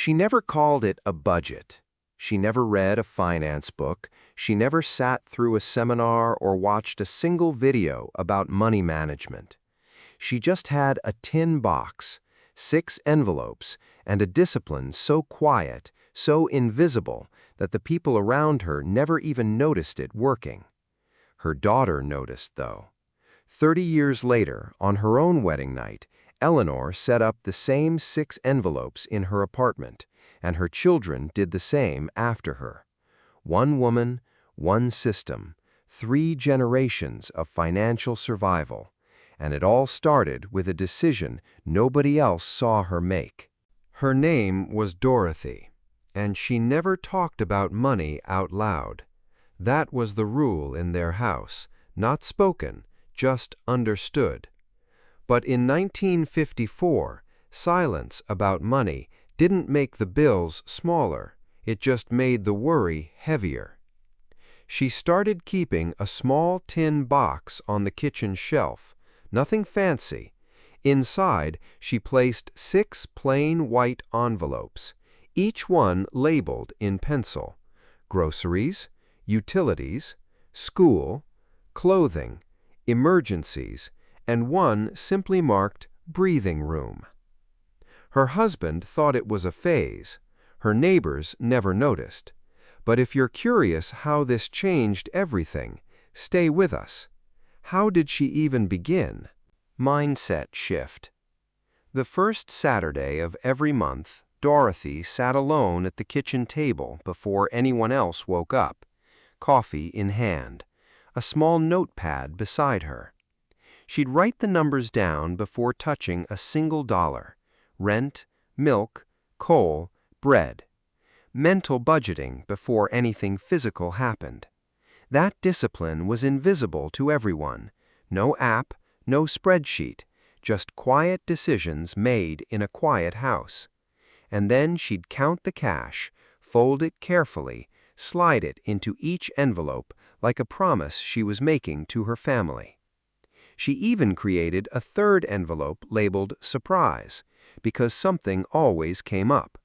She never called it a budget. She never read a finance book. She never sat through a seminar or watched a single video about money management. She just had a tin box, 6 envelopes, and a discipline so quiet, so invisible, that the people around her never even noticed it working. Her daughter noticed, though. 30 years later, on her own wedding night, Eleanor set up the same 6 envelopes in her apartment, and her children did the same after her. One woman, one system, 3 generations of financial survival. And it all started with a decision nobody else saw her make. Her name was Dorothy, and she never talked about money out loud. That was the rule in their house, not spoken, just understood. But in 1954, silence about money didn't make the bills smaller, it just made the worry heavier. She started keeping a small tin box on the kitchen shelf. Nothing fancy. Inside, she placed 6 plain white envelopes, each one labeled in pencil: groceries, utilities, school, clothing, emergencies, and one simply marked breathing room. Her husband thought it was a phase. Her neighbors never noticed. But if you're curious how this changed everything, stay with us. How did she even begin? Mindset shift. The first Saturday of every month, Dorothy sat alone at the kitchen table before anyone else woke up, coffee in hand, a small notepad beside her. She'd write the numbers down before touching a single dollar: rent, milk, coal, bread. Mental budgeting before anything physical happened. That discipline was invisible to everyone. No app, no spreadsheet, just quiet decisions made in a quiet house. And then she'd count the cash, fold it carefully, slide it into each envelope like a promise she was making to her family. She even created a 3rd envelope labeled surprise, because something always came up.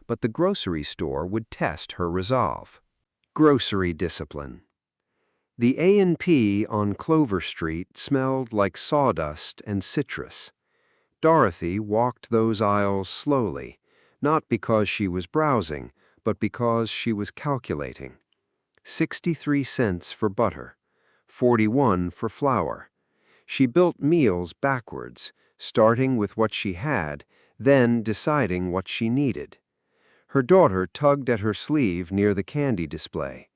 But the grocery store would test her resolve. Grocery discipline. The A&P on Clover Street smelled like sawdust and citrus. Dorothy walked those aisles slowly, not because she was browsing, but because she was calculating. 63 cents for butter, 41 for flour. She built meals backwards, starting with what she had, then deciding what she needed. Her daughter tugged at her sleeve near the candy display.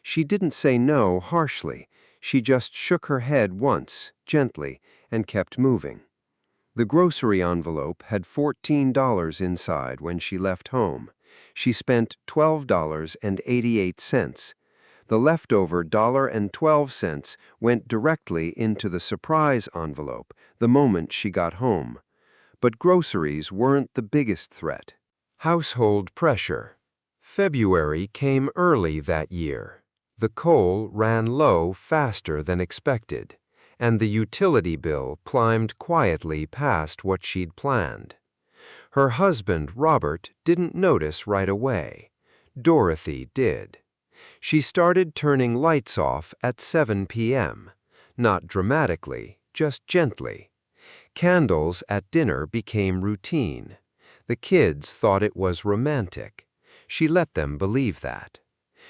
She didn't say no harshly. She just shook her head once, gently, and kept moving. The grocery envelope had $14 inside when she left home. She spent $12.88. The leftover $1.12 went directly into the surprise envelope the moment she got home. But groceries weren't the biggest threat. Household pressure. February came early that year. The coal ran low faster than expected, and the utility bill climbed quietly past what she'd planned. Her husband, Robert, didn't notice right away. Dorothy did. She started turning lights off at 7 p.m., not dramatically, just gently. Candles at dinner became routine. The kids thought it was romantic. She let them believe that.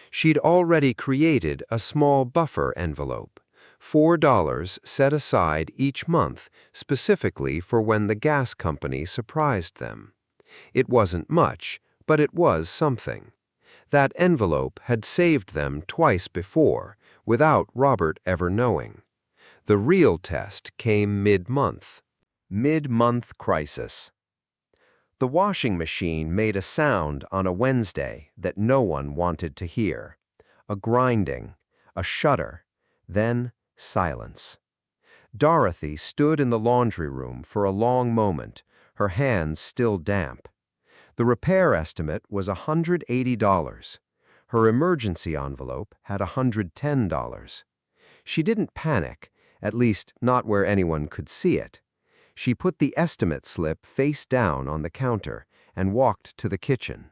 She'd already created a small buffer envelope, $4 set aside each month specifically for when the gas company surprised them. It wasn't much, but it was something. That envelope had saved them twice before, without Robert ever knowing. The real test came mid-month. Mid-month crisis. The washing machine made a sound on a Wednesday that no one wanted to hear. A grinding, a shudder, then silence. Dorothy stood in the laundry room for a long moment, her hands still damp. The repair estimate was $180. Her emergency envelope had $110. She didn't panic, at least not where anyone could see it. She put the estimate slip face down on the counter and walked to the kitchen,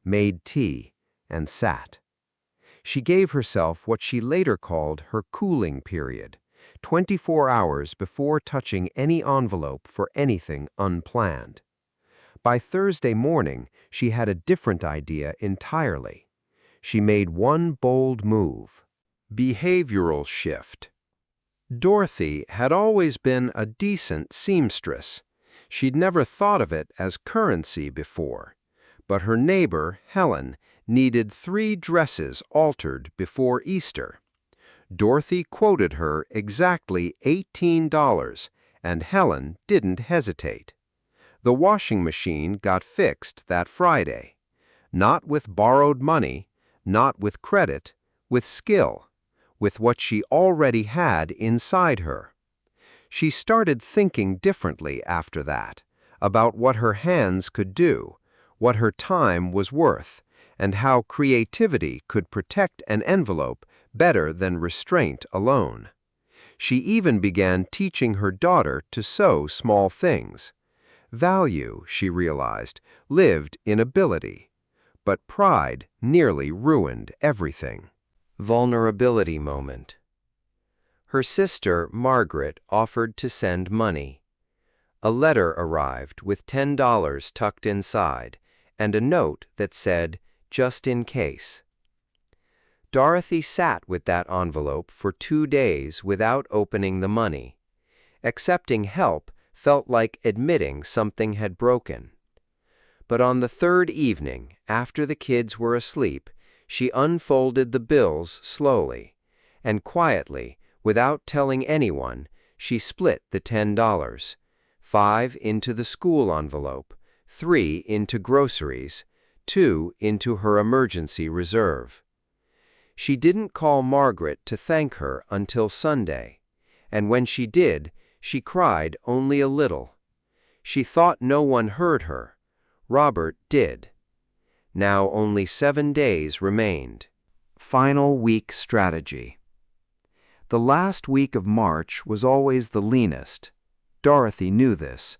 made tea, and sat. She gave herself what she later called her cooling period, 24 hours before touching any envelope for anything unplanned. By Thursday morning, she had a different idea entirely. She made one bold move. Behavioral shift. Dorothy had always been a decent seamstress. She'd never thought of it as currency before. But her neighbor, Helen, needed 3 dresses altered before Easter. Dorothy quoted her exactly $18, and Helen didn't hesitate. The washing machine got fixed that Friday. Not with borrowed money, not with credit, with skill, with what she already had inside her. She started thinking differently after that, about what her hands could do, what her time was worth, and how creativity could protect an envelope better than restraint alone. She even began teaching her daughter to sew small things. Value, she realized, lived in ability, but pride nearly ruined everything. Vulnerability moment. Her sister, Margaret, offered to send money. A letter arrived with $10 tucked inside, and a note that said, "Just in case." Dorothy sat with that envelope for 2 days without opening the money. Accepting help felt like admitting something had broken. But on the 3rd evening, after the kids were asleep, she unfolded the bills slowly, and quietly, without telling anyone, she split the $10, 5 into the school envelope, 3 into groceries, 2 into her emergency reserve. She didn't call Margaret to thank her until Sunday, and when she did, she cried only a little. She thought no one heard her. Robert did. Now only 7 days remained. Final week strategy. The last week of March was always the leanest. Dorothy knew this.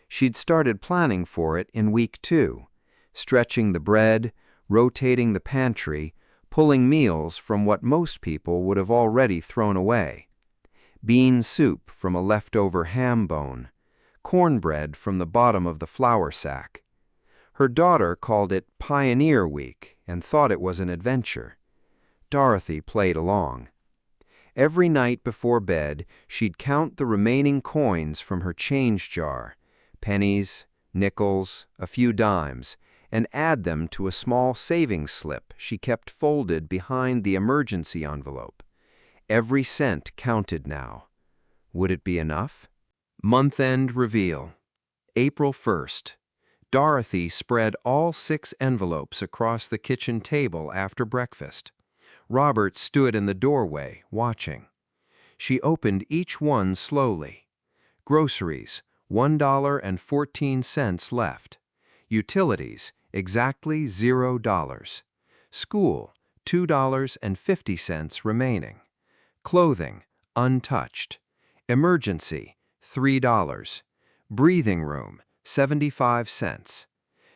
She'd started planning for it in week 2, stretching the bread, rotating the pantry, pulling meals from what most people would have already thrown away. Bean soup from a leftover ham bone, cornbread from the bottom of the flour sack. Her daughter called it Pioneer Week and thought it was an adventure. Dorothy played along. Every night before bed, she'd count the remaining coins from her change jar, pennies, nickels, a few dimes, and add them to a small savings slip she kept folded behind the emergency envelope. Every cent counted now. Would it be enough? Month-end reveal. April 1st. Dorothy spread all 6 envelopes across the kitchen table after breakfast. Robert stood in the doorway, watching. She opened each one slowly. Groceries, $1.14 left. Utilities, exactly $0. School, $2.50 remaining. Clothing, untouched. Emergency, $3. Breathing room, 75 cents.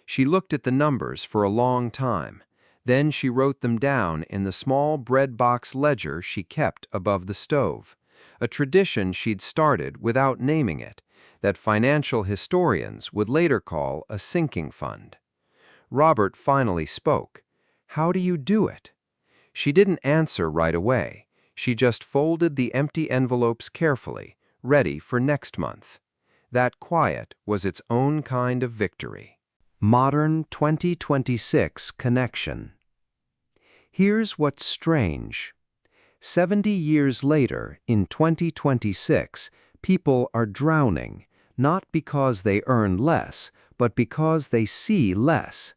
She looked at the numbers for a long time. Then she wrote them down in the small bread box ledger she kept above the stove, a tradition she'd started without naming it, that financial historians would later call a sinking fund. Robert finally spoke. "How do you do it?" She didn't answer right away. She just folded the empty envelopes carefully, ready for next month. That quiet was its own kind of victory. Modern 2026 connection. Here's what's strange. 70 years later, in 2026, people are drowning, not because they earn less, but because they see less.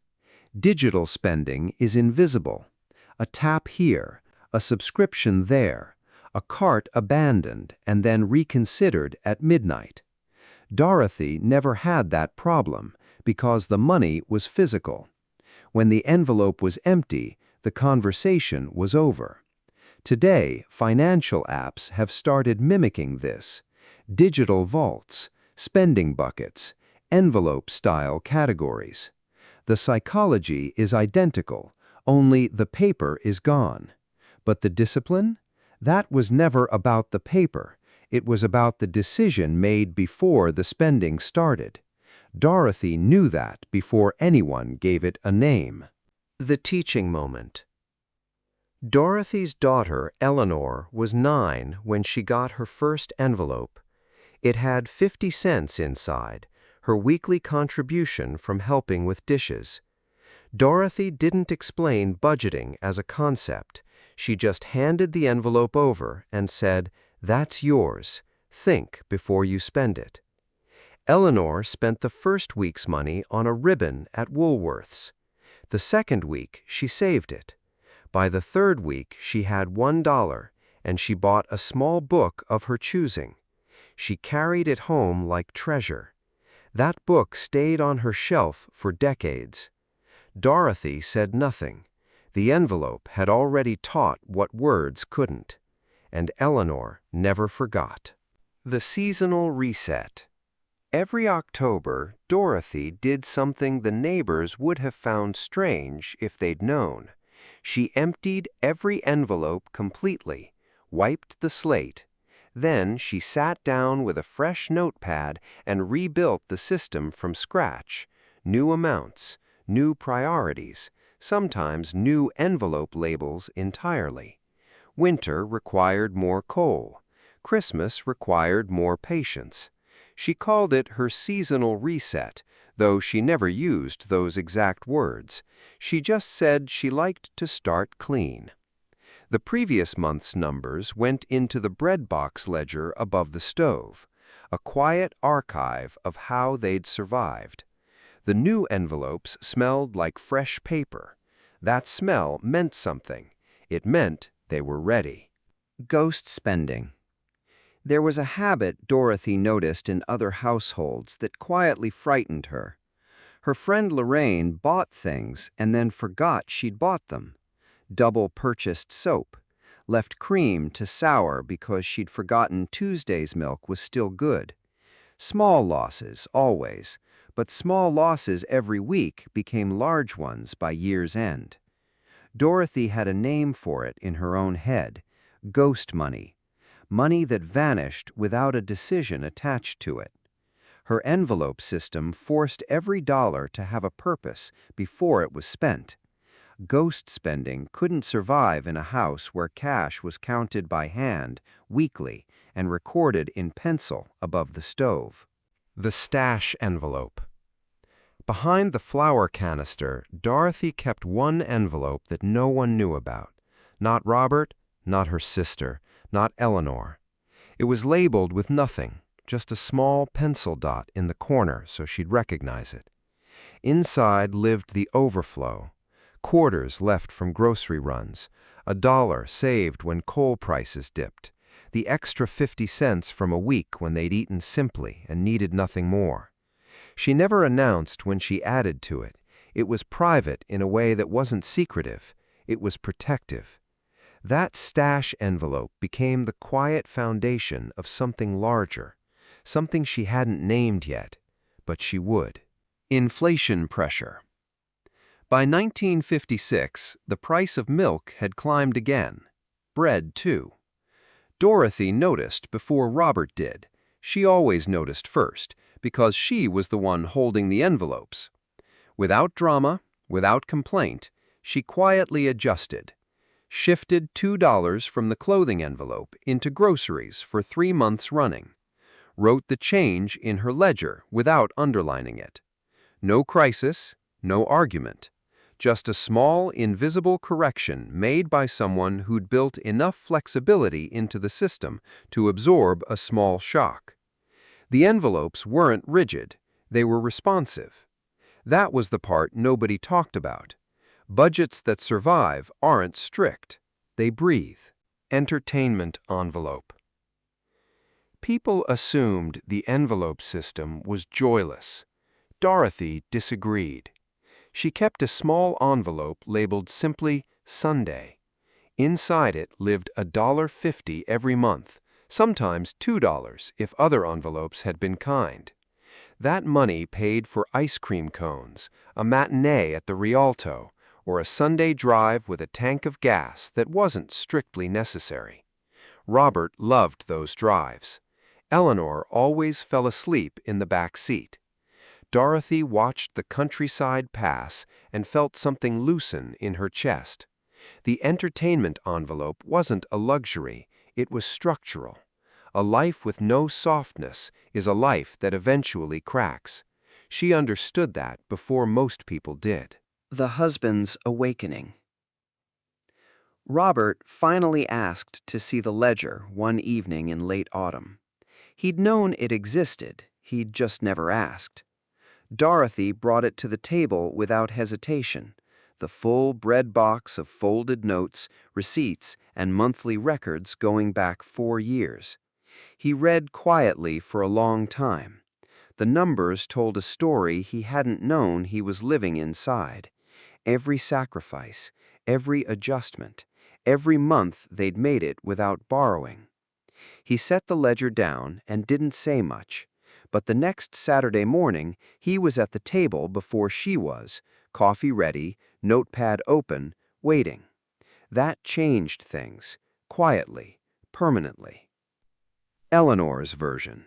Digital spending is invisible. A tap here, a subscription there, a cart abandoned and then reconsidered at midnight. Dorothy never had that problem because the money was physical. When the envelope was empty, the conversation was over. Today, financial apps have started mimicking this. Digital vaults, spending buckets, envelope-style categories. The psychology is identical, only the paper is gone. But the discipline? That was never about the paper. It was about the decision made before the spending started. Dorothy knew that before anyone gave it a name. The teaching moment. Dorothy's daughter, Eleanor, was 9 when she got her first envelope. It had 50 cents inside, her weekly contribution from helping with dishes. Dorothy didn't explain budgeting as a concept. She just handed the envelope over and said, "That's yours. Think before you spend it." Eleanor spent the first week's money on a ribbon at Woolworth's. The second week, she saved it. By the third week, she had $1, and she bought a small book of her choosing. She carried it home like treasure. That book stayed on her shelf for decades. Dorothy said nothing. The envelope had already taught what words couldn't. And Eleanor never forgot. The seasonal reset. Every October, Dorothy did something the neighbors would have found strange if they'd known. She emptied every envelope completely, wiped the slate. Then she sat down with a fresh notepad and rebuilt the system from scratch. New amounts, new priorities, sometimes new envelope labels entirely. Winter required more coal. Christmas required more patience. She called it her seasonal reset, though she never used those exact words. She just said she liked to start clean. The previous month's numbers went into the bread box ledger above the stove, a quiet archive of how they'd survived. The new envelopes smelled like fresh paper. That smell meant something. It meant they were ready. Ghost spending. There was a habit Dorothy noticed in other households that quietly frightened her. Her friend Lorraine bought things and then forgot she'd bought them. Double-purchased soap, left cream to sour because she'd forgotten Tuesday's milk was still good. Small losses, always, but small losses every week became large ones by year's end. Dorothy had a name for it in her own head: ghost money. Money that vanished without a decision attached to it. Her envelope system forced every dollar to have a purpose before it was spent. Ghost spending couldn't survive in a house where cash was counted by hand, weekly, and recorded in pencil above the stove. The stash envelope. Behind the flour canister, Dorothy kept one envelope that no one knew about. Not Robert, not her sister, not Eleanor. It was labeled with nothing, just a small pencil dot in the corner so she'd recognize it. Inside lived the overflow. Quarters left from grocery runs, $1 saved when coal prices dipped, the extra 50 cents from a week when they'd eaten simply and needed nothing more. She never announced when she added to it. It was private in a way that wasn't secretive. It was protective. That stash envelope became the quiet foundation of something larger, something she hadn't named yet, but she would. Inflation pressure. By 1956, the price of milk had climbed again. Bread, too. Dorothy noticed before Robert did. She always noticed first, because she was the one holding the envelopes. Without drama, without complaint, she quietly adjusted. Shifted $2 from the clothing envelope into groceries for 3 months running. Wrote the change in her ledger without underlining it. No crisis, no argument. Just a small, invisible correction made by someone who'd built enough flexibility into the system to absorb a small shock. The envelopes weren't rigid, they were responsive. That was the part nobody talked about. Budgets that survive aren't strict. They breathe. Entertainment envelope. People assumed the envelope system was joyless. Dorothy disagreed. She kept a small envelope labeled simply Sunday. Inside it lived $1.50 every month, sometimes $2 if other envelopes had been kind. That money paid for ice cream cones, a matinee at the Rialto, or a Sunday drive with a tank of gas that wasn't strictly necessary. Robert loved those drives. Eleanor always fell asleep in the back seat. Dorothy watched the countryside pass and felt something loosen in her chest. The entertainment envelope wasn't a luxury, it was structural. A life with no softness is a life that eventually cracks. She understood that before most people did. The husband's awakening. Robert finally asked to see the ledger one evening in late autumn. He'd known it existed, he'd just never asked. Dorothy brought it to the table without hesitation, the full bread box of folded notes, receipts, and monthly records going back 4 years. He read quietly for a long time. The numbers told a story he hadn't known he was living inside. Every sacrifice, every adjustment, every month they'd made it without borrowing. He set the ledger down and didn't say much, but the next Saturday morning he was at the table before she was, coffee ready, notepad open, waiting. That changed things, quietly, permanently. Eleanor's version.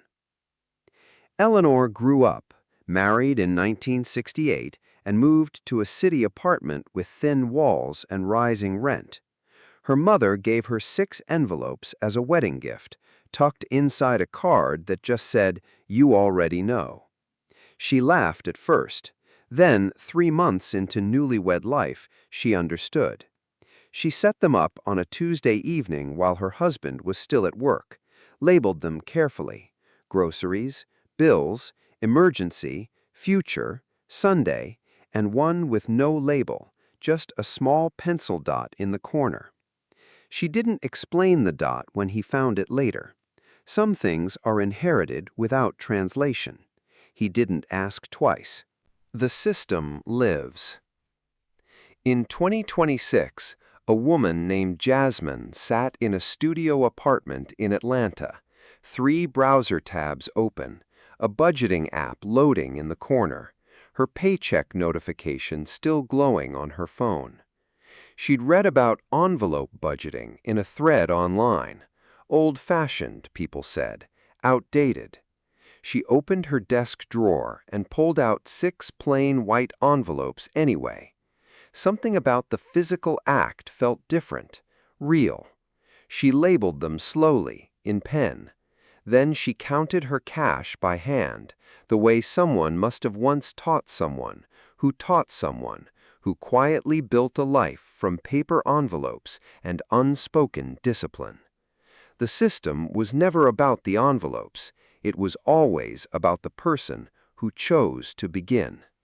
Eleanor grew up, married in 1968, and moved to a city apartment with thin walls and rising rent. Her mother gave her 6 envelopes as a wedding gift, tucked inside a card that just said, "You already know." She laughed at first. Then, 3 months into newlywed life, she understood. She set them up on a Tuesday evening while her husband was still at work, labeled them carefully: groceries, bills, emergency, future, Sunday, and one with no label, just a small pencil dot in the corner. She didn't explain the dot when he found it later. Some things are inherited without translation. He didn't ask twice. The system lives. In 2026, a woman named Jasmine sat in a studio apartment in Atlanta, 3 browser tabs open, a budgeting app loading in the corner, her paycheck notification still glowing on her phone. She'd read about envelope budgeting in a thread online. Old-fashioned, people said, outdated. She opened her desk drawer and pulled out 6 plain white envelopes anyway. Something about the physical act felt different, real. She labeled them slowly, in pen. Then she counted her cash by hand, the way someone must have once taught someone, who quietly built a life from paper envelopes and unspoken discipline. The system was never about the envelopes. It was always about the person who chose to begin.